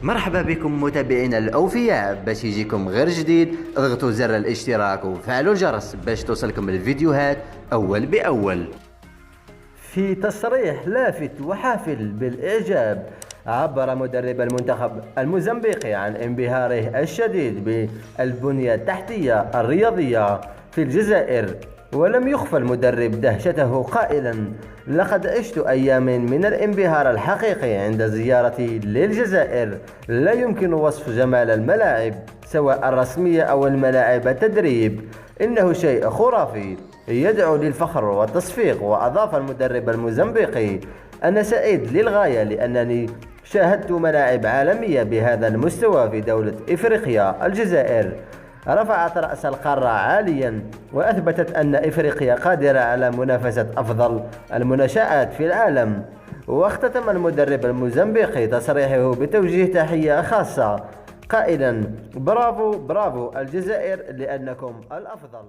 مرحبا بكم متابعينا الأوفياء. باش يجيكم غير جديد اضغطوا زر الاشتراك وفعلوا الجرس باش توصلكم الفيديوهات أول بأول. في تصريح لافت وحافل بالإعجاب، عبر مدرب المنتخب الموزمبيقي عن انبهاره الشديد بالبنية التحتية الرياضية في الجزائر، ولم يخفى المدرب دهشته قائلا: لقد عشت أيام من الانبهار الحقيقي عند زيارتي للجزائر. لا يمكن وصف جمال الملاعب سواء الرسمية أو الملاعب التدريب، إنه شيء خرافي يدعو للفخر والتصفيق. وأضاف المدرب الموزمبيقي: أنا سعيد للغاية لأنني شاهدت ملاعب عالمية بهذا المستوى في دولة إفريقيا. الجزائر رفعت رأس القارة عاليا وأثبتت أن إفريقيا قادرة على منافسة أفضل المنشآت في العالم. واختتم المدرب الموزمبيقي تصريحه بتوجيه تحية خاصة قائلا: برافو برافو الجزائر لأنكم الأفضل.